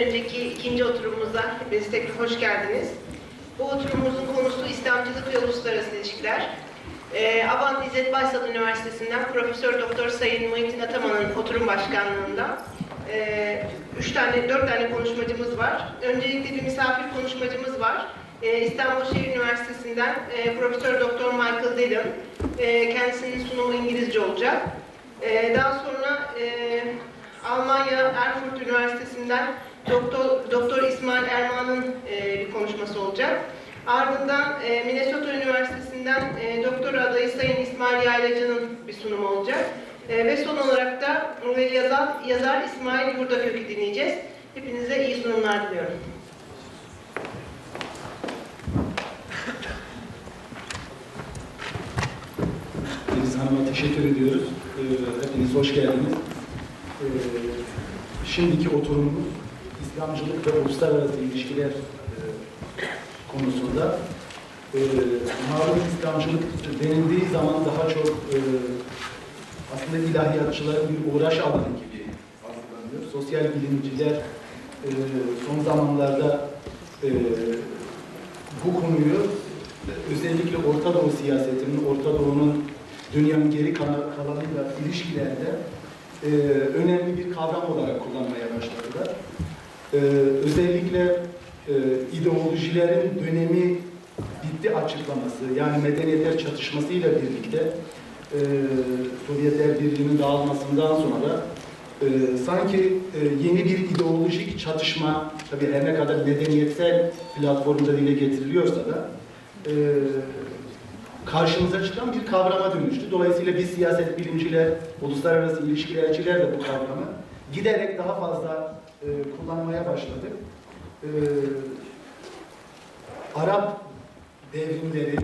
Önceki ikinci oturumumuza hepiniz tekrar hoş geldiniz. Bu oturumumuzun konusu İslamcılık ve Uluslararası İlişkiler. Avant İzzet Baysal Üniversitesi'nden Profesör Doktor Sayın Mick Ataman'ın oturum başkanlığında 4 tane konuşmacımız var. Öncelikle bir misafir konuşmacımız var. İstanbul Şehir Üniversitesi'nden Profesör Doktor Michael Dillion. Kendisinin sunumu İngilizce olacak. Daha sonra Almanya Erfurt Üniversitesi'nden Doktor İsmail Erman'ın bir konuşması olacak. Ardından Minnesota Üniversitesi'nden doktor adayı Sayın İsmail Yaylacı'nın bir sunumu olacak. Ve son olarak da yazar İsmail Burdakök'ü dinleyeceğiz. Hepinize iyi sunumlar diliyorum. Deniz Hanım'a teşekkür ediyoruz. Hepiniz hoş geldiniz. Şimdiki oturumumuz İslamcılık ve Uluslararası İlişkiler konusunda. Malum İslamcılık denildiği zaman daha çok aslında ilahiyatçıların bir uğraş alanı gibi algılanıyor. Sosyal bilimciler son zamanlarda bu konuyu özellikle Orta Doğu siyasetinin, Orta Doğu'nun dünyanın geri kalanıyla ilişkilerde önemli bir kavram olarak kullanmaya başladılar. Özellikle ideolojilerin dönemi bitti açıklaması, yani medeniyetler çatışmasıyla birlikte Sovyetler Birliği'nin dağılmasından sonra sanki yeni bir ideolojik çatışma, tabii her ne kadar medeniyetsel platformda dile getiriliyorsa da karşımıza çıkan bir kavrama dönüştü. Dolayısıyla biz siyaset bilimciler, uluslararası ilişkilerciler de bu kavramı giderek daha fazla kullanmaya başladık. Arap devrimleri,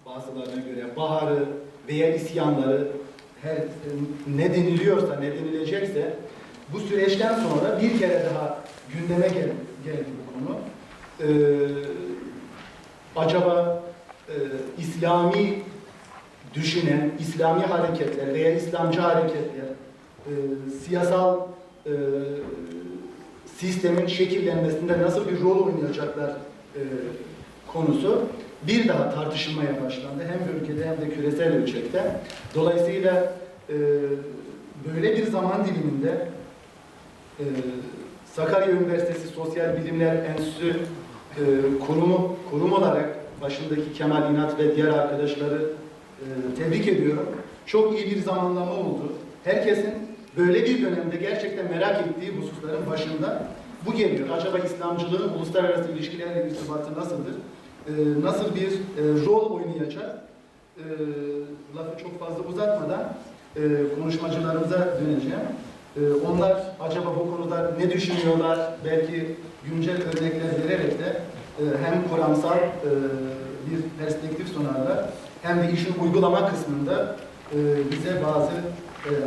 bazılarına göre baharı veya isyanları, ne deniliyorsa, ne denilecekse bu süreçten sonra bir kere daha gündeme geldi bu konu. Acaba İslami düşünen, İslami hareketler veya İslamcı hareketler siyasal sistemin şekillenmesinde nasıl bir rol oynayacaklar konusu bir daha tartışılmaya başlandı. Hem ülkede hem de küresel ölçekte. Dolayısıyla böyle bir zaman diliminde Sakarya Üniversitesi Sosyal Bilimler Enstitüsü kurum olarak başındaki Kemal İnat ve diğer arkadaşları tebrik ediyorum. Çok iyi bir zamanlama oldu. Herkesin böyle bir dönemde gerçekten merak ettiği hususların başında bu geliyor. Acaba İslamcılığın uluslararası ilişkilerle irtibatı nasıldır? Nasıl bir rol oynayacak? Lafı çok fazla uzatmadan konuşmacılarımıza döneceğim. Onlar acaba bu konuda ne düşünüyorlar? Belki güncel örnekler vererek de hem kuramsal bir perspektif sunarlar, hem de işin uygulama kısmında bize bazı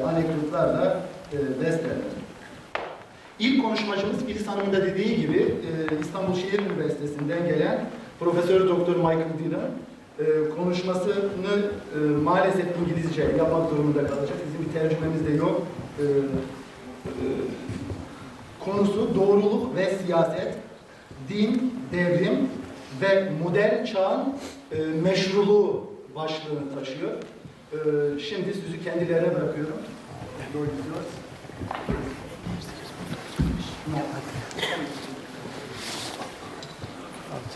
anekdotlarla beslerler. İlk konuşmacımız Filiz Hanım'ın da dediği gibi İstanbul Şehir Üniversitesi'nden gelen Profesör Doktor Michael Dillion konuşmasını maalesef İngilizce yapmak durumunda kalacak. Bizim bir tercümemiz de yok. Konusu doğruluk ve siyaset, din, devrim ve modern çağın meşruluğu başlığını taşıyor. Şimdi sözü kendilerine bırakıyorum.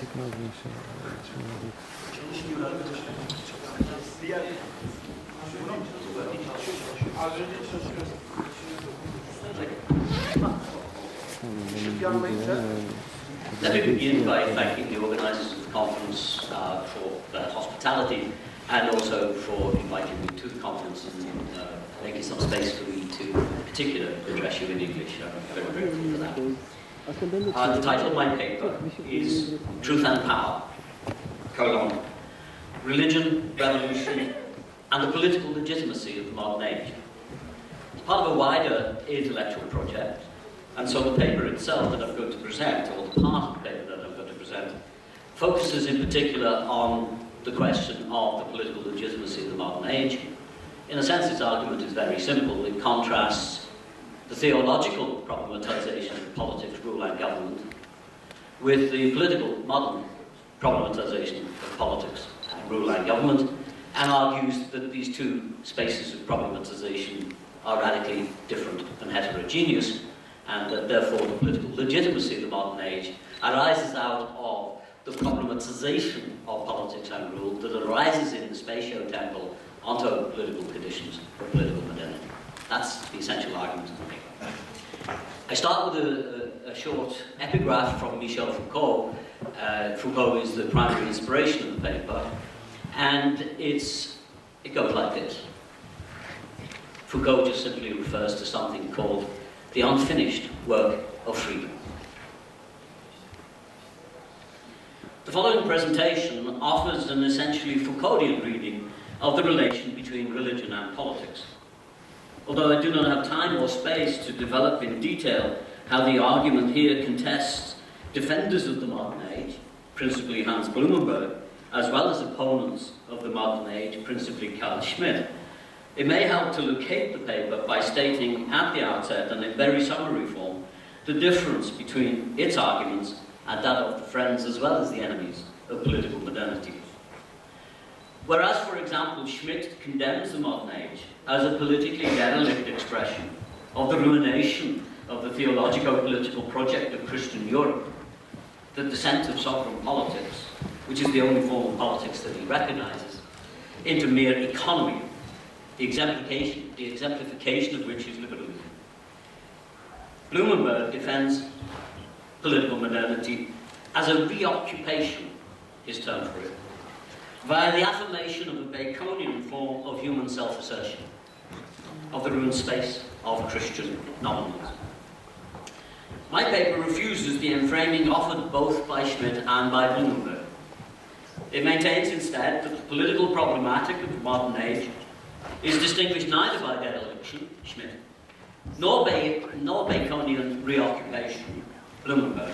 Çekmez mi Çalışmıyor arkadaşlar. Diğer az önce çalışıyoruz. Let me begin by thanking the organisers of the conference for their hospitality and also for inviting me to the conference and making some space for me to, in particular, address you in English. I'm very grateful for that. The title of my paper is Truth and Power, Religion, Revolution, and the Political Legitimacy of the Modern Age. It's part of a wider intellectual project, and so the paper itself that I'm going to present, or the part of the paper that I'm going to present, focuses in particular on the question of the political legitimacy of the modern age. In a sense, its argument is very simple. It contrasts the theological problematization of politics, rule and government, with the political modern problematization of politics and rule and government, and argues that these two spaces of problematization are radically different and heterogeneous, and that therefore the political legitimacy of the modern age arises out of the problematization of politics and rule that arises in the spatio-temporal onto-political conditions of political modernity. That's the essential argument of the paper. I start with a short epigraph from Michel Foucault. Foucault is the primary inspiration of the paper, and it goes like this. Foucault just simply refers to something called the unfinished work of freedom. The following presentation offers an essentially Foucauldian reading of the relation between religion and politics. Although I do not have time or space to develop in detail how the argument here contests defenders of the modern age, principally Hans Blumenberg, as well as opponents of the modern age, principally Carl Schmitt, it may help to locate the paper by stating at the outset, and in very summary form, the difference between its arguments and that of the friends as well as the enemies of political modernity. Whereas, for example, Schmitt condemns the modern age as a politically derelict expression of the ruination of the theologico-political project of Christian Europe, the descent of sovereign politics, which is the only form of politics that he recognizes, into mere economy, the exemplification of which is liberalism. Blumenberg defends political modernity as a reoccupation, his term for it, via the affirmation of a Baconian form of human self-assertion, of the ruined space of Christian nominalism. My paper refuses the enframing offered both by Schmitt and by Blumenberg. It maintains instead that the political problematic of the modern age is distinguished neither by dereliction, Schmitt, nor Baconian reoccupation, Blumenberg,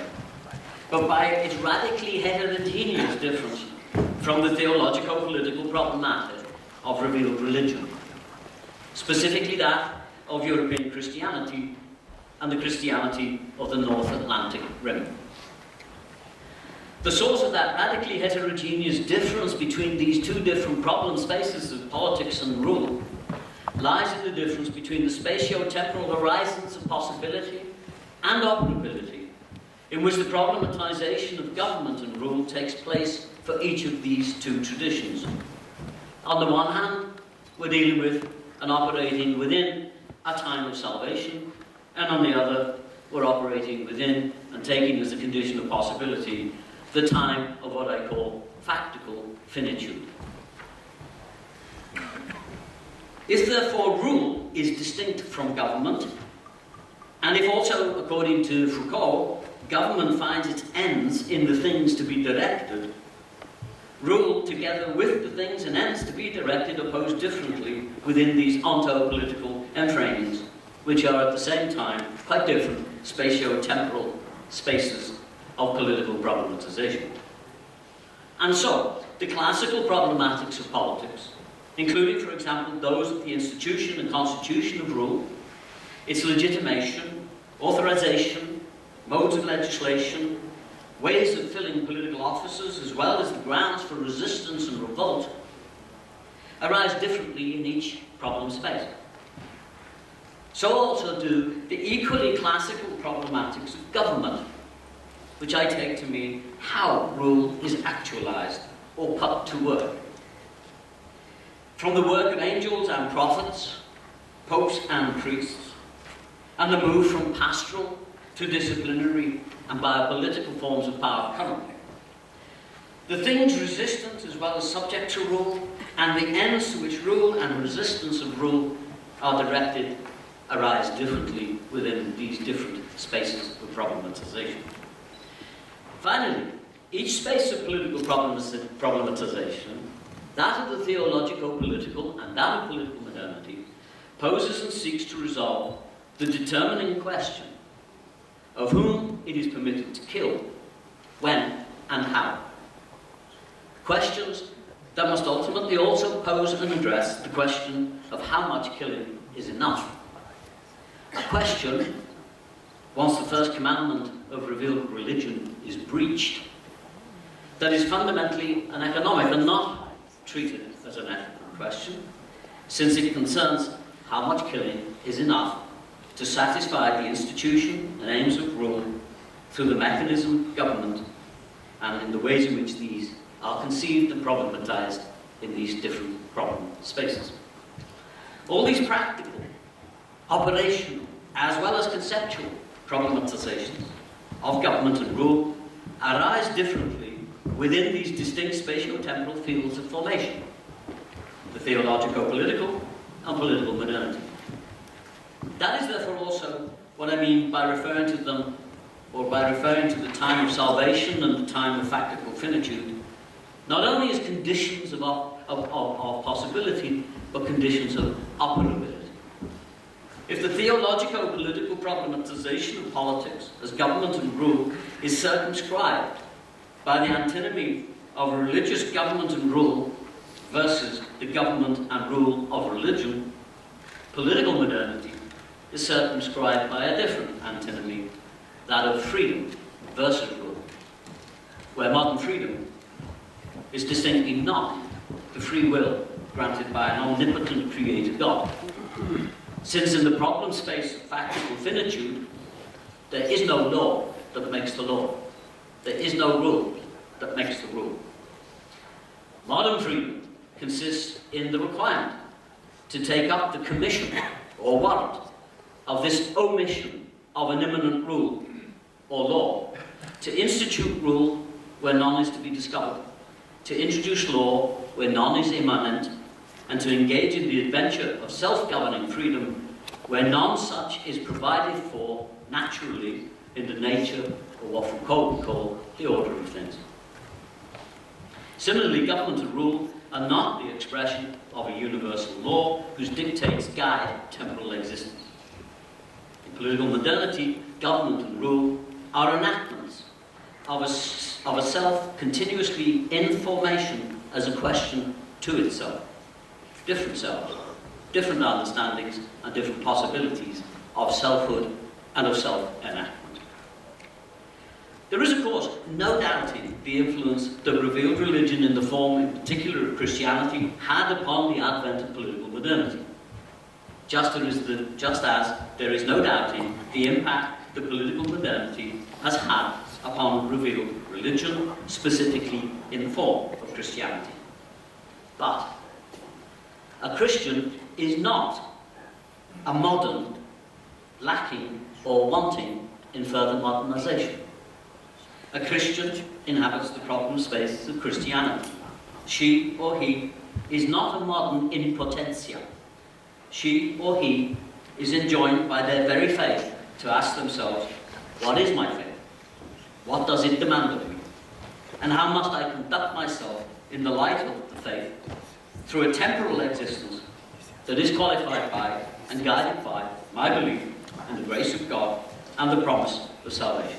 but by its radically heterogeneous difference from the theologico-political problematic of revealed religion, specifically that of European Christianity and the Christianity of the North Atlantic Rim. The source of that radically heterogeneous difference between these two different problem spaces of politics and rule lies in the difference between the spatio-temporal horizons of possibility and operability, in which the problematization of government and rule takes place for each of these two traditions. On the one hand, we're dealing with and operating within a time of salvation, and on the other, we're operating within and taking as a condition of possibility the time of what I call factical finitude. If therefore rule is distinct from government, and if also, according to Foucault, government finds its ends in the things to be directed, rule, together with the things and ends to be directed, are posed differently within these onto-political enframings, which are at the same time quite different spatio-temporal spaces of political problematization. And so, the classical problematics of politics, including, for example, those of the institution and constitution of rule, its legitimation, authorization, modes of legislation, ways of filling political offices, as well as the grounds for resistance and revolt, arise differently in each problem space. So also do the equally classical problematics of government, which I take to mean how rule is actualized or put to work. From the work of angels and prophets, popes and priests, and the move from pastoral to disciplinary and biopolitical forms of power currently. The things resistant as well as subject to rule, and the ends to which rule and resistance of rule are directed, arise differently within these different spaces of problematization. Finally, each space of political problematization, that of the theologico-political and that of political modernity, poses and seeks to resolve the determining question of whom it is permitted to kill, when and how. Questions that must ultimately also pose and address the question of how much killing is enough. a question, once the first commandment of revealed religion is breached, that is fundamentally an economic and not treated as an ethical question, since it concerns how much killing is enough to satisfy the institution and aims of rule through the mechanism of government and in the ways in which these are conceived and problematized in these different problem spaces. All these practical, operational, as well as conceptual problematizations of government and rule arise differently within these distinct spatio-temporal fields of formation, the theologico-political and political modernity. That is therefore also what I mean by referring to them, or by referring to the time of salvation and the time of factical finitude, not only as conditions of possibility, but conditions of operability. If the theologico-political problematization of politics as government and rule is circumscribed by the antinomy of religious government and rule versus the government and rule of religion, political modernity is circumscribed by a different antinomy, that of freedom versus rule, where modern freedom is distinctly not the free will granted by an omnipotent creator God. Since in the problem space of factical finitude, there is no law that makes the law. There is no rule that makes the rule. Modern freedom consists in the requirement to take up the commission or warrant of this omission of an immanent rule or law, to institute rule where none is to be discovered, to introduce law where none is immanent, and to engage in the adventure of self-governing freedom where none such is provided for naturally in the nature of what Foucault would call the order of things. Similarly, government and rule are not the expression of a universal law whose dictates guide temporal existence. In political modernity, government and rule are enactments of a self continuously in formation as a question to itself. Different selves, different understandings and different possibilities of selfhood and of self-enactment. There is, of course, no doubting the influence that revealed religion in the form, in particular, of Christianity had upon the advent of political modernity. Just as there is no doubting the impact that political modernity has had upon revealed religion, specifically in the form of Christianity. But a Christian is not a modern, lacking or wanting in further modernization. A Christian inhabits the problem spaces of Christianity. She or he is not a modern in potentia. She or he is enjoined by their very faith to ask themselves, what is my faith? What does it demand of me? And how must I conduct myself in the light of the faith through a temporal existence that is qualified by and guided by my belief in the grace of God and the promise of salvation.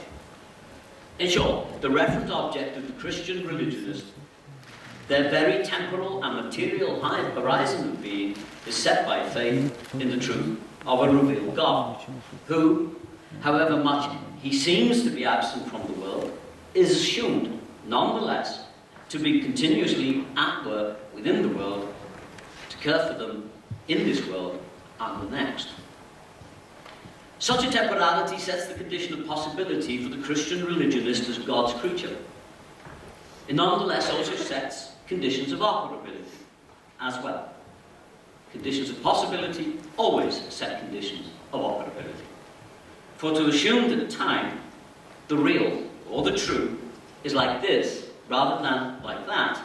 In short, the reference object of the Christian religionist, their very temporal and material high horizon of being, is set by faith in the truth of a revealed God, who, however much he seems to be absent from the world, is assumed, nonetheless, to be continuously at work within the world, to care for them in this world and the next. Such a temporality sets the condition of possibility for the Christian religionist as God's creature. It nonetheless also sets conditions of operability as well. Conditions of possibility always set conditions of operability. For to assume that time, the real or the true, is like this rather than like that,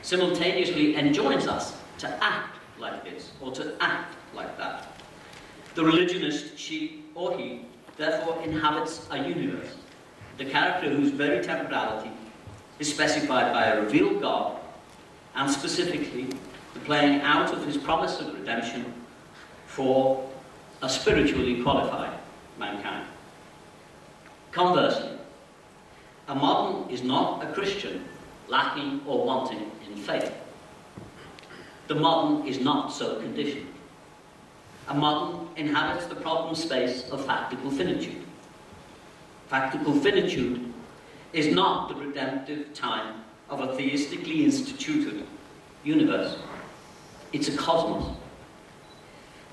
simultaneously enjoins us to act like this or to act like that. The religionist, she or he, therefore inhabits a universe, the character whose very temporality is specified by a revealed God, and specifically the playing out of his promise of redemption for a spiritually qualified mankind. Conversely, a modern is not a Christian lacking or wanting in faith. The modern is not so conditioned. a modern inhabits the problem space of factical finitude. Factical finitude is not the redemptive time of a theistically instituted universe. It's a cosmos.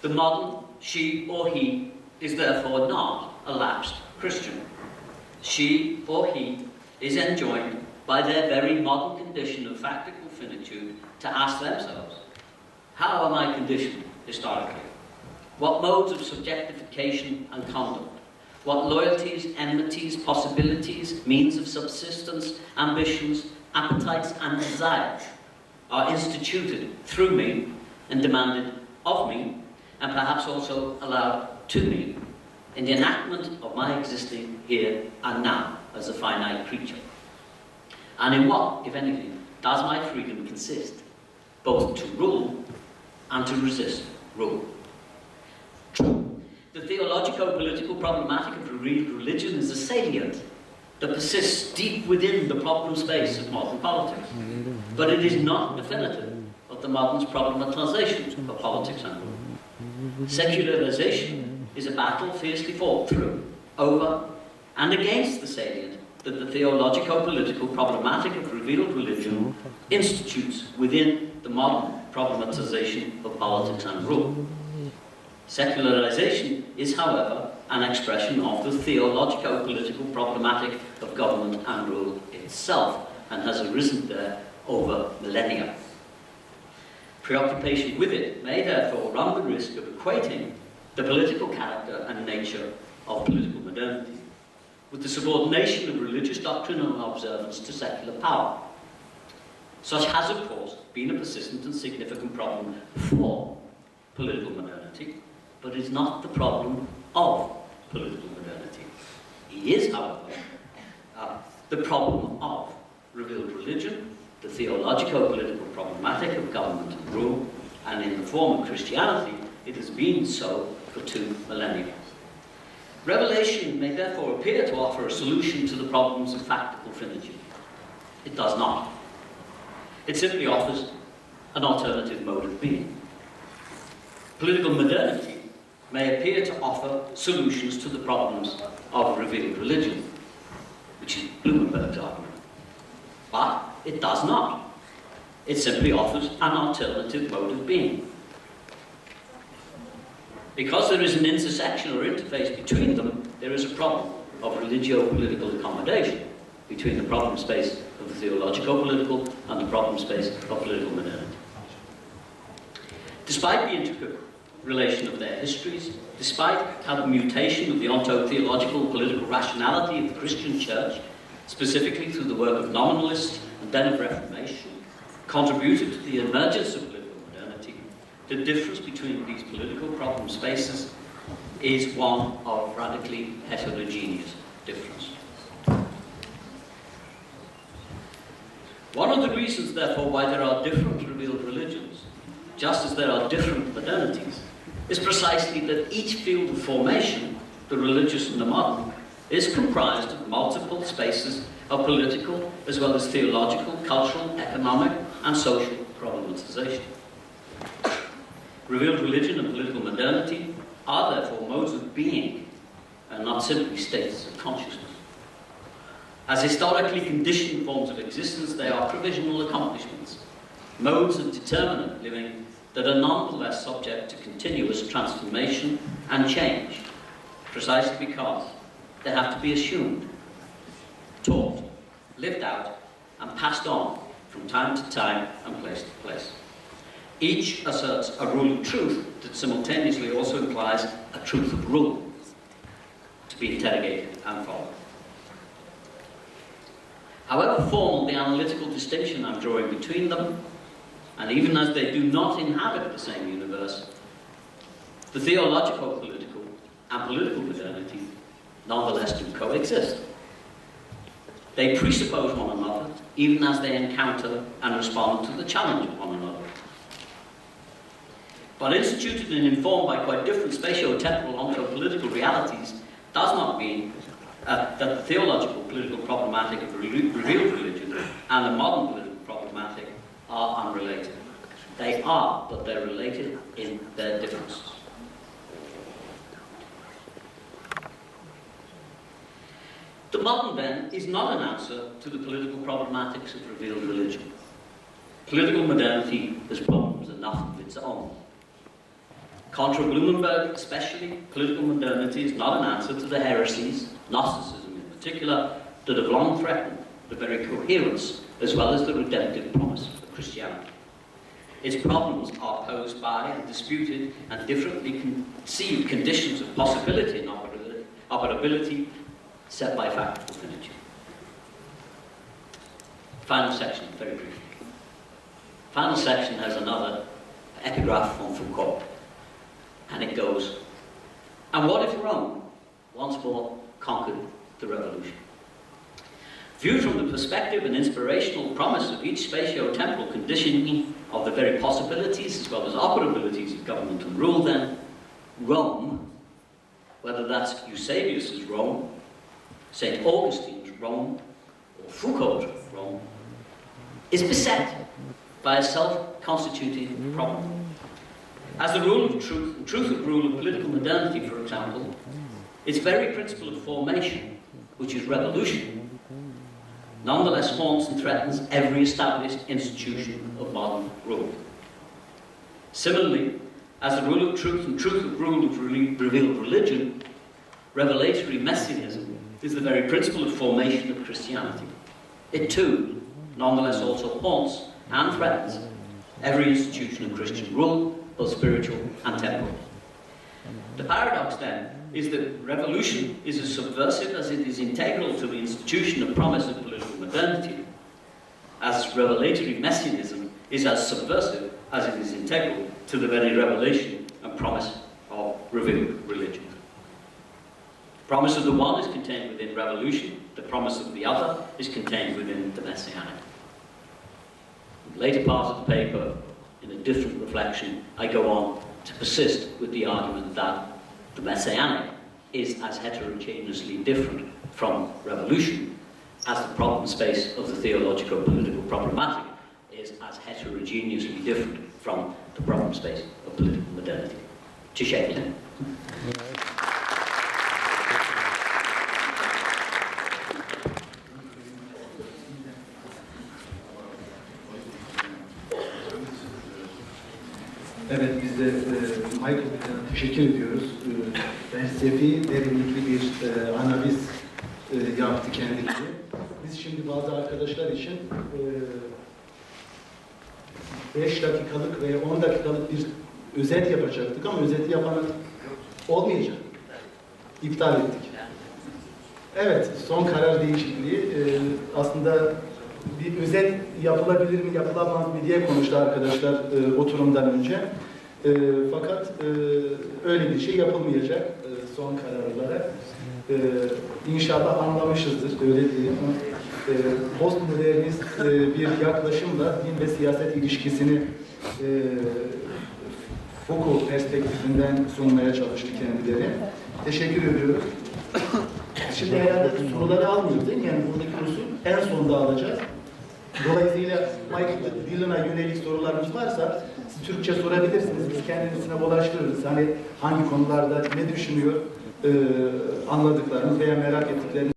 The modern she or he is therefore not a lapsed Christian. She or he is enjoined by their very modern condition of factical finitude to ask themselves, how am I conditioned historically? What modes of subjectification and conduct? What loyalties, enmities, possibilities, means of subsistence, ambitions, appetites and desires are instituted through me and demanded of me, and perhaps also allowed to me in the enactment of my existing here and now as a finite creature? And in what, if anything, does my freedom consist? Both to rule and to resist rule. True, the theologico-political problematic of revealed religion is a salient that persists deep within the problem space of modern politics, but it is not definitive of the modern's problematization of politics and rule. Secularization is a battle fiercely fought through, over, and against the salient that the theologico-political problematic of revealed religion institutes within the modern problematization of politics and rule. Secularization is, however, an expression of the theologico-political problematic of government and rule itself, and has arisen there over millennia. Preoccupation with it may therefore run the risk of equating the political character and nature of political modernity with the subordination of religious doctrine and observance to secular power. Such has, of course, been a persistent and significant problem for political modernity, but is not the problem of political modernity. It is, however, the problem of revealed religion, the theologico-political problematic of government and rule, and in the form of Christianity, it has been so for 2 millennia. Revelation may therefore appear to offer a solution to the problems of factical finitude. It does not. It simply offers an alternative mode of being. Political modernity may appear to offer solutions to the problems of revealed religion, which is Blumenberg's argument. But it does not. It simply offers an alternative mode of being. Because there is an intersection or interface between them, there is a problem of religio-political accommodation between the problem space of the theologico-political and the problem space of political modernity. Despite the intricate relation of their histories, despite how the mutation of the onto-theological political rationality of the Christian Church, specifically through the work of nominalists and then of Reformation, contributed to the emergence of political modernity, the difference between these political problem spaces is one of radically heterogeneous difference. One of the reasons, therefore, why there are different revealed religions, just as there are different modernities, is precisely that each field of formation, the religious and the modern, is comprised of multiple spaces of political as well as theological, cultural, economic and social problematization. Revealed religion and political modernity are therefore modes of being and not simply states of consciousness. As historically conditioned forms of existence, they are provisional accomplishments, modes of determinate living that are nonetheless subject to continuous transformation and change, precisely because they have to be assumed, taught, lived out, and passed on from time to time and place to place. Each asserts a rule of truth that simultaneously also implies a truth of rule to be interrogated and followed. However formal the analytical distinction I'm drawing between them, and even as they do not inhabit the same universe, the theological, political, and political modernity nonetheless do coexist. They presuppose one another, even as they encounter and respond to the challenge of one another. But instituted and informed by quite different spatio-temporal onto-political realities does not mean that the theological political problematic of revealed religion and the modern political problematic are unrelated. They are, but they're related in their differences. modern then is not an answer to the political problematics of revealed religion. Political modernity has problems enough of its own. Contra Blumenberg especially, political modernity is not an answer to the heresies, Gnosticism in particular, that have long threatened the very coherence as well as the redemptive promise of Christianity. Its problems are posed by and disputed and differently conceived conditions of possibility and operability set by fact or finiture. Final section, very briefly. Final section has another epigraph from Foucault, and it goes, and what if Rome once more conquered the revolution? Viewed from the perspective and inspirational promise of each spatio-temporal conditioning of the very possibilities as well as operabilities of government and rule, then, Rome, whether that's Eusebius's Rome, St. Augustine's Rome, or Foucault's Rome, is beset by a self-constituting problem. As the rule of truth, the truth of rule of political modernity, for example, its very principle of formation, which is revolution, nonetheless haunts and threatens every established institution of modern rule. Similarly, as the rule of truth and truth of rule of revealed religion, revelatory messianism is the very principle of formation of Christianity. It too, nonetheless, also haunts and threatens every institution of Christian rule, both spiritual and temporal. The paradox, then, is that revolution is as subversive as it is integral to the institution of promise of political modernity, as revelatory messianism is as subversive as it is integral to the very revelation and promise of revealed religion. The promise of the one is contained within revolution, the promise of the other is contained within the messianic. In the later part of the paper, in a different reflection, I go on to persist with the argument that the messianic is as heterogeneously different from revolution as the problem space of the theologico-political problematic is as heterogeneously different from the problem space of political modernity. Teşekkürler. Evet, biz de Michael'a teşekkür ediyoruz. Felsefi, derinlikli bir analiz yaptı kendileri. Biz şimdi bazı arkadaşlar için 5 dakikalık veya 10 dakikalık bir özet yapacaktık ama özeti yapanın olmayacak. İptal ettik. Evet, son karar değişikliği aslında bir özet yapılabilir mi, yapılamaz mı diye konuştu arkadaşlar oturumdan önce. Fakat öyle bir şey yapılmayacak son karar olarak. İnşallah anlamışızdır, öyle diyeyim. Postmodernist bir yaklaşımla din ve siyaset ilişkisini Foucault perspektifinden sunmaya çalıştı kendileri. Teşekkür ediyoruz. Şimdi herhalde soruları almıyoruz değil mi? Yani buradaki usul en sonda alacağız. Dolayısıyla Michael Dillion'a yönelik sorularınız varsa siz Türkçe sorabilirsiniz. Biz kendisine bulaştırırız. Hani hangi konularda ne düşünüyor, anladıklarınız veya merak ettikleriniz